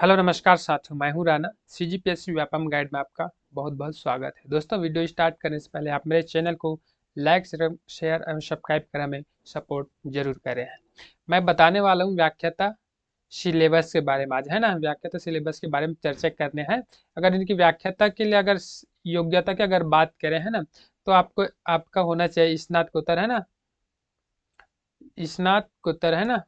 Hello नमस्कार साथियों, मैं हूं राणा। सीजीपीएससी व्यापम गाइड में आपका बहुत बहुत स्वागत है। दोस्तों, वीडियो स्टार्ट करने से पहले आप मेरे चैनल को लाइक शेयर एवं सब्सक्राइब कर हमें सपोर्ट जरूर करें। मैं बताने वाला हूं व्याख्याता सिलेबस के बारे में। आज है ना, व्याख्याता सिलेबस के बारे में चर्चा करने हैं। अगर इनकी व्याख्याता के लिए अगर योग्यता की अगर बात करें है ना, तो आपको आपका होना चाहिए स्नातकोत्तर, है ना, स्नातकोत्तर, है ना,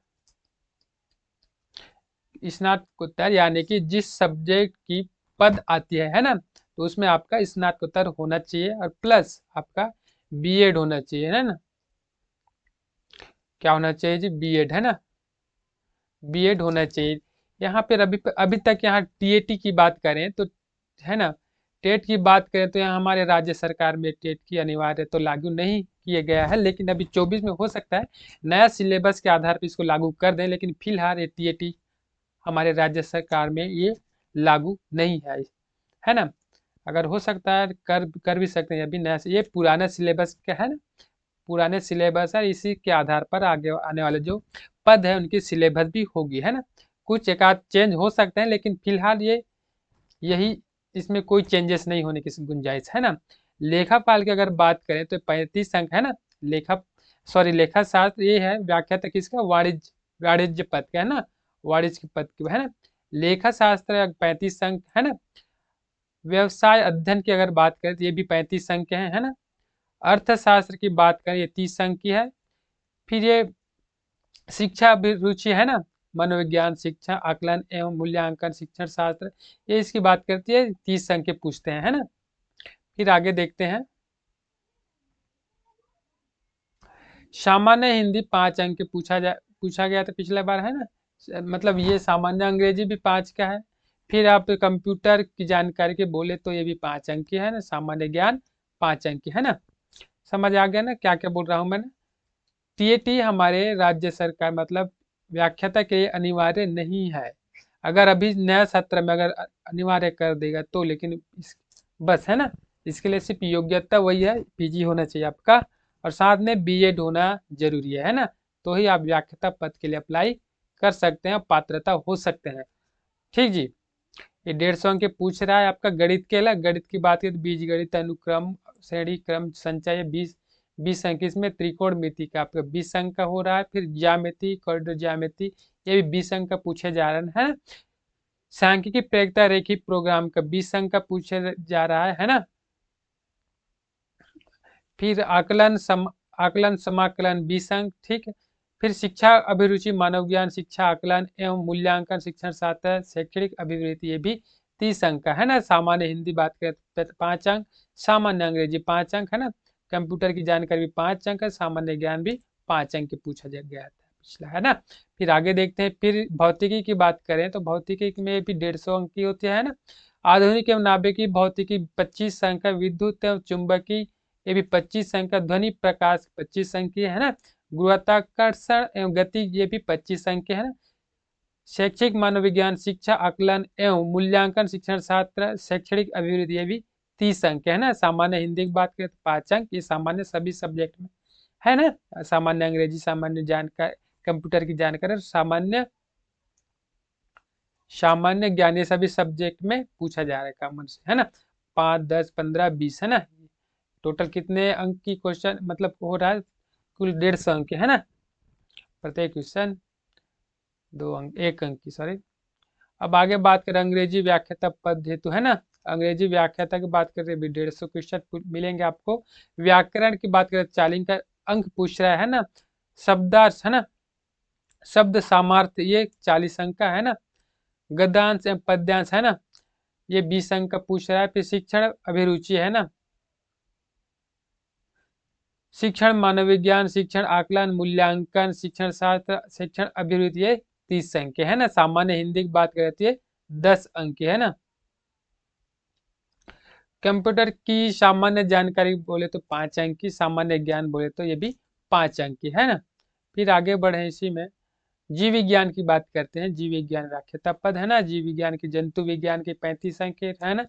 स्नातकोत्तर यानी कि जिस सब्जेक्ट की पद आती है ना, तो उसमें आपका स्नातकोत्तर होना चाहिए और प्लस आपका बीएड होना चाहिए, है ना। क्या होना चाहिए जी? बीएड, है ना, बीएड होना चाहिए। यहाँ पे अभी अभी तक यहाँ टीएटी की बात करें तो, है ना, टेट की बात करें तो यहाँ हमारे राज्य सरकार में टेट की अनिवार्य तो लागू नहीं किया गया है, लेकिन अभी 24 में हो सकता है नया सिलेबस के आधार पर इसको लागू कर दें, लेकिन फिलहाल ये टीएटी हमारे राज्य सरकार में ये लागू नहीं है ना। अगर हो सकता है कर भी सकते हैं। अभी नया ये पुराना सिलेबस का है ना, पुराने सिलेबस है, इसी के आधार पर आगे आने वाले जो पद है उनकी सिलेबस भी होगी, है ना। कुछ एक आध चेंज हो सकते हैं, लेकिन फिलहाल ये यही, इसमें कोई चेंजेस नहीं होने की गुंजाइश है ना। लेखापाल की अगर बात करें तो 35 अंक है ना। लेखा शास्त्र ये है व्याख्या तक इसका वाणिज्य पद का, है ना, वाणिज्य पद की, है ना। लेखा शास्त्र 35 अंक, है ना। व्यवसाय अध्ययन की अगर बात करें तो ये भी 35 अंक के हैं, है ना। अर्थशास्त्र की बात करें ये 30 अंक की है। फिर ये शिक्षा अभिरुचि, है ना, मनोविज्ञान शिक्षा आकलन एवं मूल्यांकन शिक्षण शास्त्र, ये इसकी बात करती है, 30 अंक के पूछते हैं, है ना। फिर आगे देखते हैं। सामान्य हिंदी 5 अंक के पूछा गया था पिछला बार, है ना। मतलब ये सामान्य अंग्रेजी भी 5 का है। फिर आप कंप्यूटर की जानकारी के बोले तो ये भी 5 अंक की है ना। सामान्य ज्ञान 5 अंक की, है ना। समझ आ गया ना क्या क्या बोल रहा हूँ मैंने। टीएटी हमारे राज्य सरकार मतलब व्याख्याता के लिए अनिवार्य नहीं है। अगर अभी नया सत्र में अगर अनिवार्य कर देगा तो, लेकिन बस, है ना, इसके लिए सिर्फ योग्यता वही है, पीजी होना चाहिए आपका, और साथ में बीएड होना जरूरी है ना। तो ही आप व्याख्याता पद के लिए अप्लाई कर सकते हैं, पात्रता हो सकते हैं। ठीक जी। ये 150 अंक के पूछ रहा है आपका गणित के लिए। गणित की बात करें तो बीज गणित, अनुक्रम, श्रेणी क्रम, संचय, 20 अंक। इसमें त्रिकोणमिति का आपका 20 अंक का हो रहा है। फिर ज्यामिति, कॉरिडोर ज्यामिति, ये भी 20 अंक का पूछे जा रहा है। सांख्यिकी प्रेरित रेखी प्रोग्राम का 20 अंक का पूछे जा रहा है ना। फिर आकलन समाकलन 20 अंक, ठीक है। फिर शिक्षा अभिरुचि, मानव ज्ञान शिक्षा आकलन एवं मूल्यांकन शिक्षण शास्त्र, शैक्षणिक अभिवृत्ति, ये भी 30 अंक का है ना। सामान्य हिंदी बात करें तो 5 अंक, सामान्य अंग्रेजी 5 अंक, है ना। कंप्यूटर की जानकारी भी 5 अंक है, सामान्य ज्ञान भी 5 अंक के पूछा गया था पिछला, है ना। फिर आगे देखते हैं। फिर भौतिकी की बात करें तो भौतिकी में भी 150 अंक की होती है ना। आधुनिक एवं नाभिकीय भौतिकी 25 अंक है। विद्युत एवं चुंबकीय, ये भी 25 अंक का। ध्वनि प्रकाश 25 अंक की है ना। गुरुत्वाकर्षण एवं गति, ये भी 25 अंक के, है ना। शैक्षिक मनोविज्ञान शिक्षा आकलन एवं मूल्यांकन शिक्षण शास्त्र, शैक्षणिक अभिवृद्धि, ये भी 30 अंक के, है ना। सामान्य हिंदी की बात करें तो 5 अंक, ये सामान्य सभी सब्जेक्ट में है ना। सामान्य अंग्रेजी, सामान्य जानकारी, कंप्यूटर की जानकारी और सामान्य ज्ञान, ये सभी सब्जेक्ट में पूछा जा रहा है कॉमन से, है ना। 5, 10, 15, 20, है ना। टोटल कितने अंक की क्वेश्चन मतलब हो रहा है? कुल 150 अंक के, है ना। प्रत्येक क्वेश्चन 2 अंक, 1 अंक की, सॉरी। अब आगे बात करें अंग्रेजी व्याख्याता पद हेतु, है ना। अंग्रेजी व्याख्याता की बात करें भी 150 क्वेश्चन मिलेंगे आपको। व्याकरण की बात करें 40 का अंक पूछ रहा है ना। शब्दार्थ, है ना, शब्द सामर्थ्य, ये 40 अंक का है ना। गद्यांश एवं पद्यांश, है ना, ये 20 अंक का पूछ रहा है। फिर शिक्षण अभिरुचि, है ना, शिक्षण मनोविज्ञान शिक्षण आकलन मूल्यांकन शिक्षण शास्त्र शिक्षण अभिवृत्ति, ये 30 अंक के, है ना। सामान्य हिंदी की बात करती है 10 अंक की, है ना। कंप्यूटर की सामान्य जानकारी बोले तो 5 अंक की, सामान्य ज्ञान बोले तो ये भी 5 अंक की, है ना। फिर आगे बढ़े इसी में जीव विज्ञान की बात करते हैं। जीव विज्ञान व्याख्याता पद, है ना। जीव विज्ञान की जंतु विज्ञान के 35 अंक के, है ना।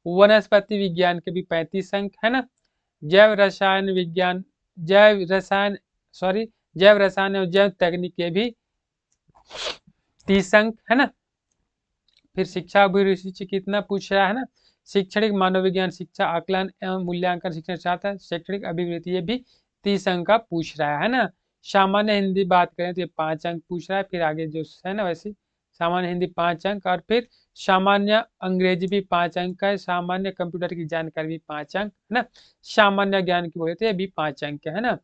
वनस्पति विज्ञान के भी 35 अंक, है ना। जैव रसायन विज्ञान, जैव रसायन, सॉरी, जैव रसायन और जैव तकनीक के भी 30 अंक, है ना। फिर शिक्षा अभिरुचि कितना पूछ रहा है ना, शैक्षणिक मनोविज्ञान शिक्षा आकलन एवं मूल्यांकन शिक्षण शास्त्र, शैक्षणिक अभिवृत्ति, ये भी 30 अंक का पूछ रहा है ना। सामान्य हिंदी बात करें तो ये 5 अंक पूछ रहा है, फिर आगे जो है ना वैसे सामान्य हिंदी 5 अंक, और फिर सामान्य अंग्रेजी भी 5 अंक का है, सामान्य कंप्यूटर की जानकारी भी 5 अंक है ना, सामान्य ज्ञान की बोले तो ये भी 5 अंक है ना।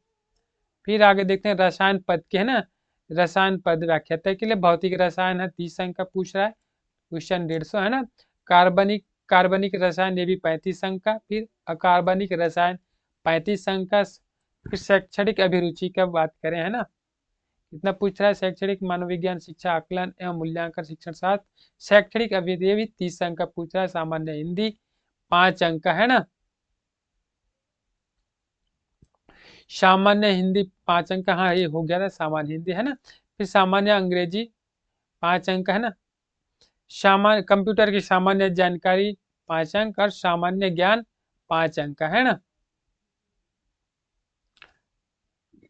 फिर आगे देखते हैं रसायन पद के, है ना, रसायन पद व्याख्याता के लिए भौतिक रसायन है 30 अंक का पूछ रहा है, क्वेश्चन 150 है ना। कार्बनिक कार्बनिक रसायन ये भी 35 अंक का, फिर अकार्बनिक रसायन 35 अंक का। फिर शैक्षणिक अभिरुचि का बात करें, है ना, कितना पूछ रहा है, शैक्षणिक मनोविज्ञान शिक्षा आकलन एवं मूल्यांकन शिक्षण शास्त्र, शैक्षणिक अभिरुचि ये भी 30 अंक का पूछ रहा है, सामान्य हिंदी 5 अंक का, है ना। सामान्य हिंदी 5 अंक का, हाँ ये हो गया था सामान्य हिंदी, है ना। फिर सामान्य अंग्रेजी 5 अंक का, है ना। सामान्य कंप्यूटर की सामान्य जानकारी 5 अंक, और सामान्य ज्ञान 5 अंक का, है ना।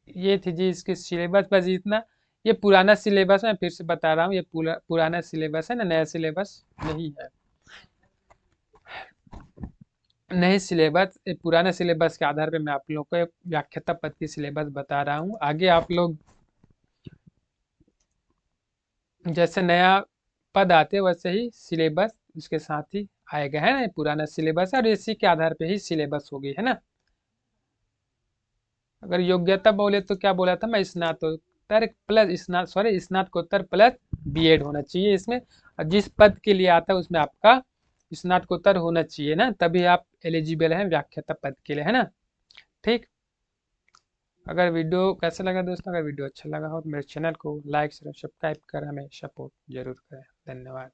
ये थी जी इसके सिलेबस, बस इतना। ये पुराना सिलेबस है, फिर से बता रहा हूँ, ये पुराना सिलेबस है ना, नया सिलेबस नहीं है। नए सिलेबस, पुराने सिलेबस के आधार पे मैं आप लोगों को व्याख्याता पद की सिलेबस बता रहा हूँ। आगे आप लोग जैसे नया पद आते वैसे ही सिलेबस उसके साथ ही आएगा, है ना। पुराना सिलेबस है और इसी के आधार पे ही सिलेबस होगी, है ना। अगर योग्यता बोले तो क्या बोला था मैं, स्नातकोत्तर प्लस स्नातकोत्तर प्लस बीएड होना चाहिए इसमें, और जिस पद के लिए आता है उसमें आपका स्नातकोत्तर होना चाहिए ना, तभी आप एलिजिबल हैं व्याख्याता पद के लिए, है ना। ठीक। अगर वीडियो कैसा लगा दोस्तों, अगर वीडियो अच्छा लगा हो तो मेरे चैनल को लाइक सब्सक्राइब कर हमें सपोर्ट जरूर करें। धन्यवाद।